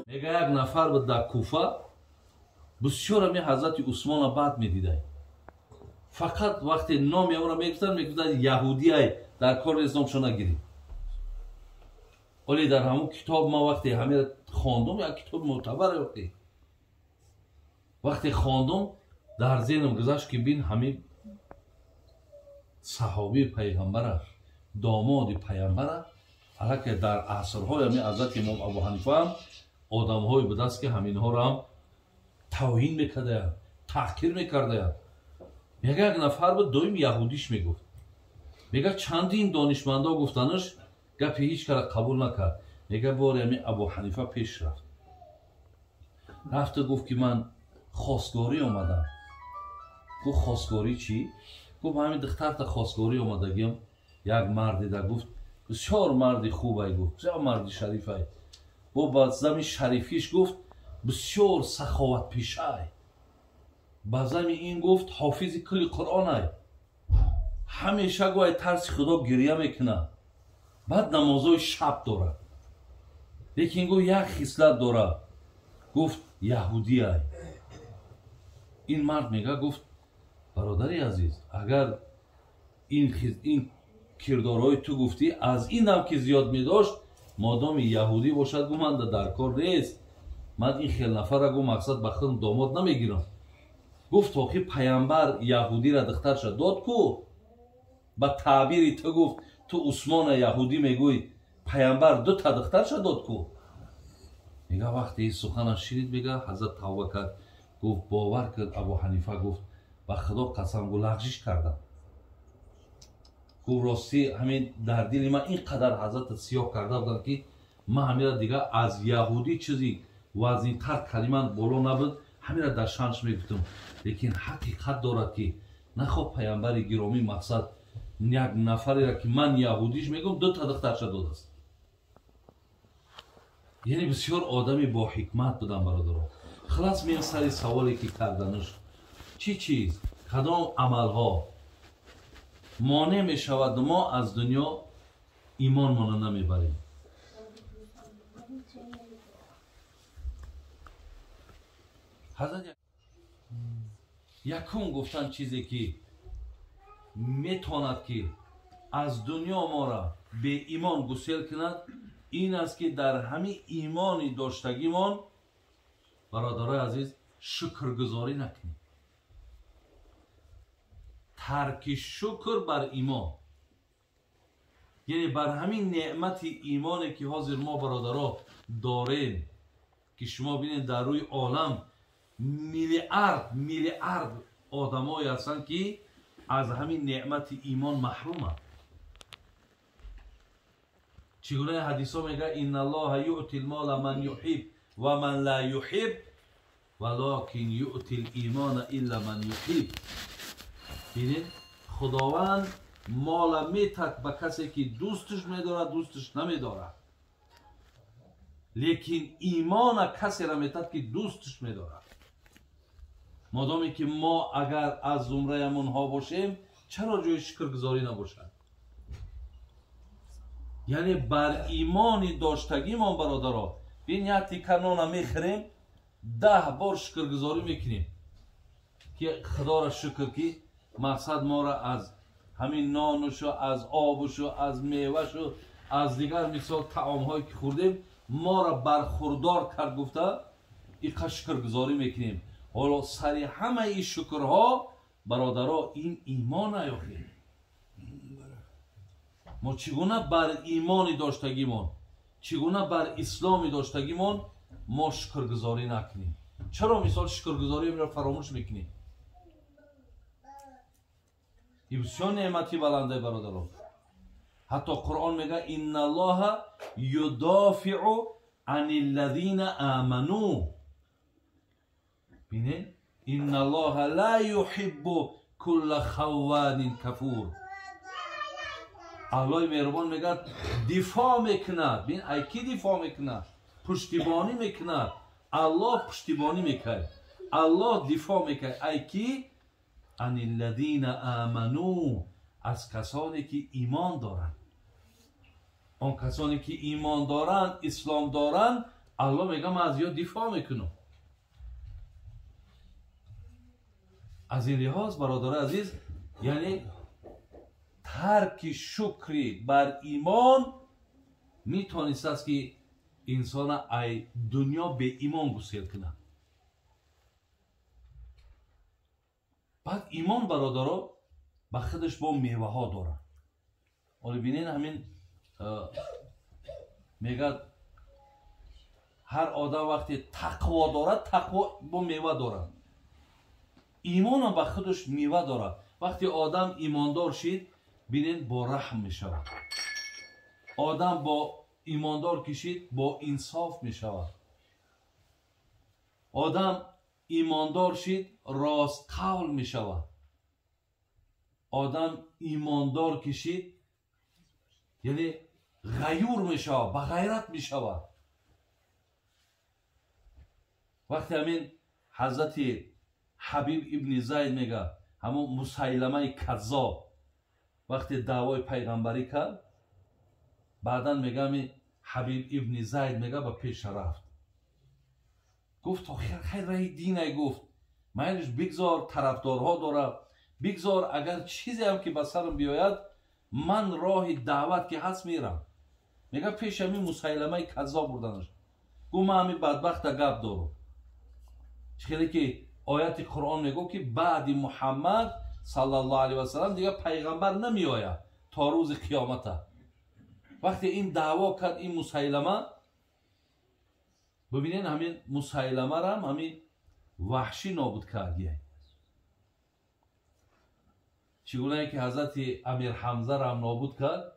میگه یک نفر به در کوفه بسیار همی حضرت عثمان بعد میدیده. فقط وقتی نام او را میگفتن یهودی های در کار اسلام شو نگیرید. ولی در همون کتاب ما وقتی همه خواندم، یک کتاب معتبر وقتی خواندم در ذهنم گذشت که بین همین صحابی پیغمبر، داماد پیغمبر، حالا که در عصرهای همین حضرت امام ابو حنیفه هم آدم‌های به دست که همینها را هم توهین میکرده، تحقیر میکرده. میگه یک نفر به دویم یهودیش میگفت. میگه چندین دانشمندا گفتنش، گپی هیچ کار قبول نکرد. میگه بار همین ابو حنیفه پیش رفت. رفت گفت که من خواستگاری آمدم. گفت خواستگاری چی؟ گفت همین دختر تا خواستگاری آمدگیم. یک مردی در گفت بسیار مردی خوبه، گفت بسیار مردی شریفه. و با زمین شریفیش گفت بسیار سخاوت پیشه. با زمین این گفت حافظ کل قرآن. همیشه گوی ترس خدا گریه میکنه. بعد نمازهای شب داره. لیکن گفت یک خصلت داره. گفت یهودی های. این مرد میگه گفت برادری عزیز، اگر این کردارهای تو گفتی از این هم که زیاد میداشت، مادام یهودی باشد گفت من در کار نیست. من این خیل نفر را گفت مقصد به خودم داماد نمیگیرم. گفت آخی پیامبر یهودی را دختر شد داد کو؟ با تعبیری تو گفت تو عثمان یهودی میگوی پیامبر دو تا دختر شد داد کو؟ میگه وقتی این سخن شنید میگه حضرت توبه کرد. گفت باور کرد ابو حنیفه گفت با خدا قسم گو لغزش کردم. گفت راستی همین در دل من اینقدر حضرت سیاه کرده بودن که من همین را دیگه از یهودی چیزی وزین تر کلمه بالا نبود، همین را در شانش میگفتم. لیکن حقیقت دارد که نخواه پیامبر گرامی مقصد یک نفری را که من یهودیش میگم دو تا دختر شد داده است. یعنی بسیار آدمی با حکمت بودن برادران. خلاص میان سری سوالی که کردنش چی چیز کدام عملها مانع می شود ما از دنیا ایمان مانه نمیبریم. حضرت یکم گفتن چیزی که میتواند که از دنیا ما را به ایمان گسیل کند این است که در همین ایمانی داشتگیمان برادرای عزیز شکرگزاری نکنیم. ترک شکر بر ایمان، یعنی بر همین نعمت ایمانی که حاضر ما برادرها داریم که شما بینید در روی عالم میلیارد آدمایی هستند که از همین نعمت ایمان محرومند. چگونه حدیث ها میگه ان الله یؤتی المال من یحب و من لا یحب ولکن یؤتی الایمان الا من یحب. ببینید خداوند مال میتد به کسی که دوستش میداره دوستش نمیداره، لیکن ایمان کسی را میتد که دوستش میداره. مادامی که ما اگر از زمره منها باشیم چرا جای شکرگزاری نباشد؟ یعنی بر ایمانی داشتگی ما برادرها بین یک تیکه نان میخوریم 10 بار شکرگزاری میکنیم که خدا را شکر که مقصد ما را از همین نانشو، از آبشو، از میوهشو، از دیگر مثال طعامهایی که خوردیم ما را برخوردار کرد گفته این شکرگزاری میکنیم. حالا سری همه این شکرها برادرها این ایمان نیاخیم. ما چگونه بر ایمانی داشتگیمون، چگونه بر اسلامی داشتگیمون ما شکرگزاری نکنیم؟ چرا مثال شکرگزاری را فراموش میکنیم؟ این بسیار نعمتی بلنده برادران. حتی قرآن میگه ان الله یدافع عن الذین آمنوا. بینه ان الله لا یحب کل خوان کفور. الله مهربان میگه دفاع میکنه. بین ای کی دفاع میکنه؟ پشتیبانی میکنه. الله پشتیبانی میکنه، الله دفاع میکنه. ای کی؟ عن الذین آمنوا، از کسانی که ایمان دارند. آن کسانی که ایمان دارن اسلام دارن الله میگه من از یا دفاع میکنم. از این لحاظ برادر عزیز یعنی ترک شکری بر ایمان میتونست است که انسان ای دنیا به ایمان گسیل کنه. بعد ایمان برادرها با خودش با میوه ها داره. ولی بینین همین میگه هر آدم وقتی تقوا داره تقوا با میوه داره. ایمان هم با خودش میوه داره. وقتی آدم ایماندار شید بینین با رحم میشود. آدم با ایماندار کشید با انصاف میشود. آدم ایماندار شید راست قول میشود. آدم ایماندار کشید یعنی غیور میشود، با غیرت میشود. وقتی همین حضرت حبیب ابن زید میگه همون مسیلمه کذاب وقتی دعوای پیغمبری کرد بعدا میگه همین حبیب ابن زید میگه به پیش رفت گفت آخر خیر رای دینه گفت مایلش بگذار طرفدارها داره بگذار اگر چیزی هم که به سرم بیاید من راه دعوت که هست میرم. میگه پیش همین مسیلمه کذاب بردنش گفت من همین بدبخت گپ دارم. خیلی که آیت قرآن میگه که بعد محمد صلی الله علیه و سلم دیگه پیغمبر نمی آید تا روز قیامت. وقتی این دعوا کرد این مسیلمه ببینین همین مسیلمه را همین وحشی نابود کردیه. چگونه که حضرت امیر حمزه را هم نابود کرد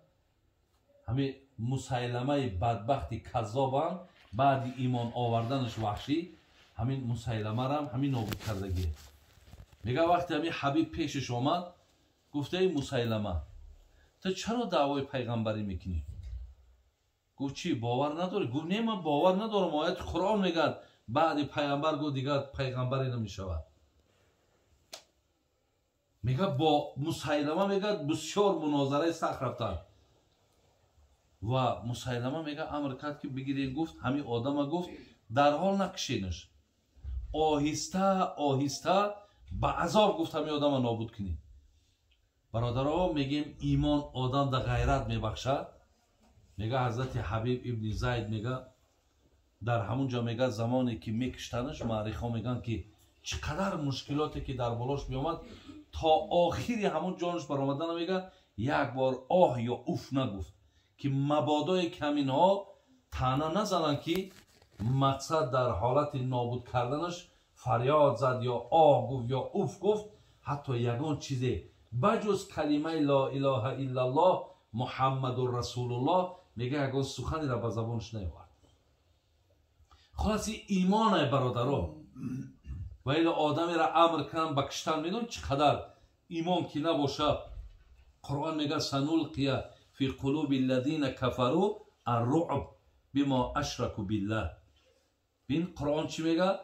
همین مسیلمه بدبخت کذاب هم بعد ایمان آوردنش وحشی همین مسیلمه را همین نابود کردگیه. میگه وقتی همین حبیب پیشش آمد گفته ای مسیلمه تو چرا دعوای پیغمبری میکنی؟ گفت چی باور نداری؟ گفت نه من باور ندارم آیت قرآن میگه بعد پیغمبر گفت دیگه پیغمبری نمیشود. میگه با مسیلمه میگه بسیار مناظره سخت رفتن و مسیلمه میگه امر کرد که بگیرین گفت همین آدم گفت در حال نکشینش آهسته آهسته با عذاب گفت همین آدم نابود کنی. برادرها میگیم ایمان آدم در غیرت میبخشد. میگه حضرت حبیب ابن زید میگه در همونجا میگه زمانی که میکشتنش معرخا میگن که چقدر مشکلاتی که در بالاش میامد تا آخری همون جانش برآمدن میگه یک بار آه یا اوف نگفت که مبادای کمین ها تنها نزنن که مقصد در حالت نابود کردنش فریاد زد یا آه گفت یا اوف گفت حتی یگان چیزی بجز کلمه لا اله الا الله محمد رسول الله میگه یگان سخنی را به زبانش نیاورد. خلاصی ایمان برادرها و این آدمی را امر کنن به کشتن میدون چقدر ایمان که نباشه قرآن میگه سنلقی فی قلوب الذین کفروا الرعب بما اشرکوا بالله. بین قرآن چی میگه؟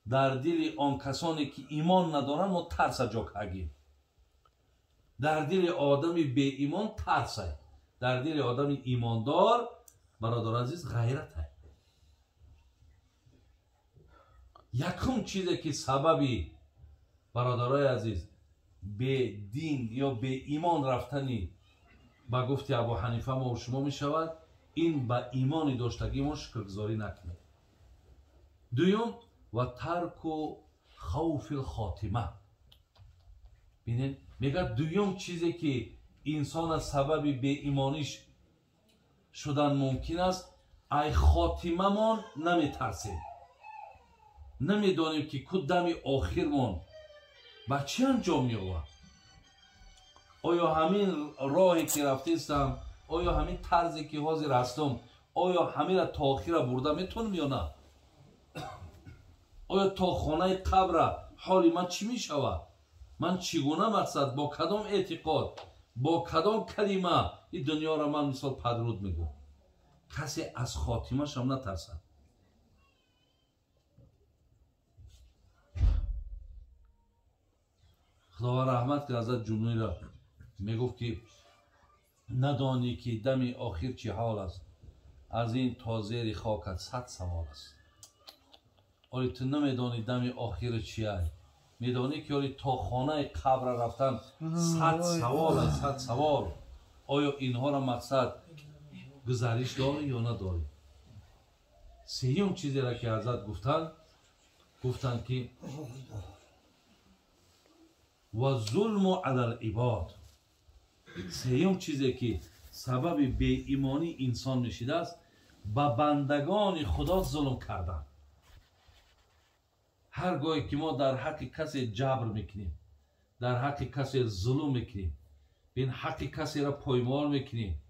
در دل آن کسانی که ایمان ندارن ما ترس جا کردیم. در دل آدمی به ایمان ترسه، در دل آدمی ایماندار برادر عزیز غیرت ہے. یکم چیزی که سببی برادرای عزیز به دین یا به ایمان رفتنی با گفت ابو حنیفه ما و شما می شود این با ایمانی داشتگی ما شکرگزاری نکنید. دویم و ترک و خوف الخاتمه. بینید میگه دویم چیزی که انسان از سبب به ایمانیش شدن ممکن است ای خاتمه من نمی ترسیم نمیدانیم که کدام آخرمون با چی انجام می آورد. آیا همین راهی که رفتیستم آیا همین طرزی که حاضر هستم آیا همین را تا آخر برده میتونم یا نه؟ آیا تا خانه قبر حالی من چی می شود؟ من چگونه مقصد با کدام اعتقاد با کدام کلمه این دنیا را من مثال پدرود میگم. کسی از خاتمه شم نترسد. خداوند رحمت که حضرت جنوی را میگفت که ندانی که دم آخر چی حال است از این تا زیر خاکت 100 سوال است. آری تو نمیدانی دم آخر چی است؟ میدانی که آری تا خانه قبر رفتن 100 سوال است. 100 سوال. آیا اینها را مقصد گزارش داری یا نداری؟ سیوم چیزی را که حضرت گفتن که و ظلم علی العباد. سیوم چیزی که سبب بی ایمانی انسان میشیده است با بندگان خدا ظلم کردن. هر گاهی که ما در حق کسی جبر میکنیم، در حق کسی ظلم میکنیم، این حق کسی را پایمال میکنیم،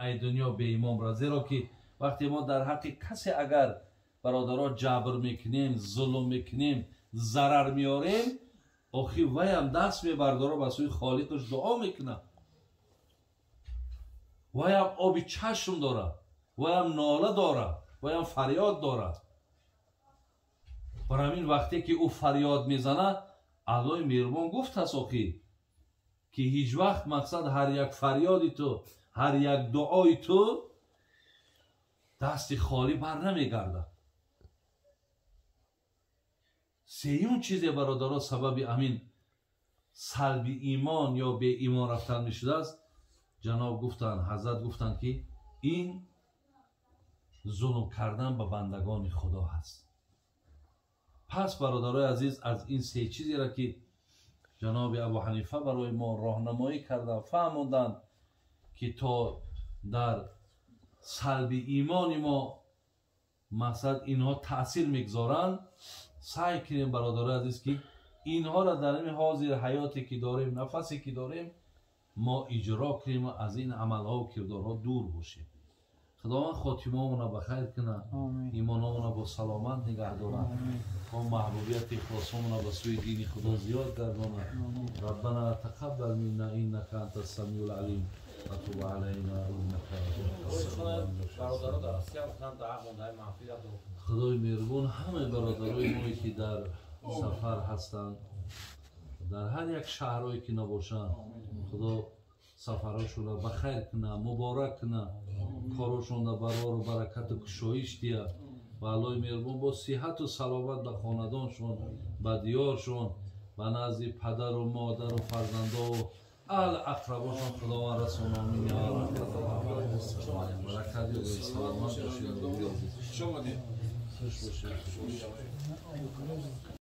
ای دنیا بی ایمان را. زیرا که وقتی ما در حق کسی اگر برادرها جبر میکنیم، ظلم میکنیم، ضرر میاریم، آخی وی هم دست میبرداره به سوی خالقش دعا میکنه. وی هم آبی چشم داره، وی هم ناله داره، وی هم فریاد داره. برای همین وقتی که او فریاد میزنه، علای مهربان گفت است آخی که هیچ وقت مقصد هر یک فریادی تو، هر یک دعای تو دست خالی بر نمیگرده. سیون چیزی برادرها سبب امین سلبی ایمان یا به ایمان رفتن میشده است. جناب گفتن، حضرت گفتن که این ظلم کردن به بندگان خدا هست. پس برادرای عزیز از این سه چیزی را که جناب ابو حنیفه برای ما راهنمایی کردن، فهموندن که تا در سلبی ایمان ما مقصد اینها تأثیر میگذارن، سعی کنیم برادرای عزیز که اینها را در این حاضر حیاتی که داریم، نفسی که داریم، ما اجرا کنیم و از این عملها و کردارها دور باشیم. خداوند خاتمه را بخیر کنه، ایمانمون را با سلامت نگه داره، با محبوبیت اخلاصمون را به سوی دین خدا زیاد گردانه. ربنا تقبل منا انك انت السمیع العلیم و تب علینا انك انت التواب الرحیم. خدای مهربان همه برادرای ما که در سفر هستند، در هر یک شهرهایی که نباشند، خدا سفراشون را بخیر کنه، مبارک کنه، کارشون را برار و برکت و کشایش دیه و الله مهربان با صحت و سلامت به خاندانشون، به دیارشون، به نزد پدر و مادر و فرزندا و اقرباشون خداوند رسول. آمین یا رب. برکت و سلامت باشید.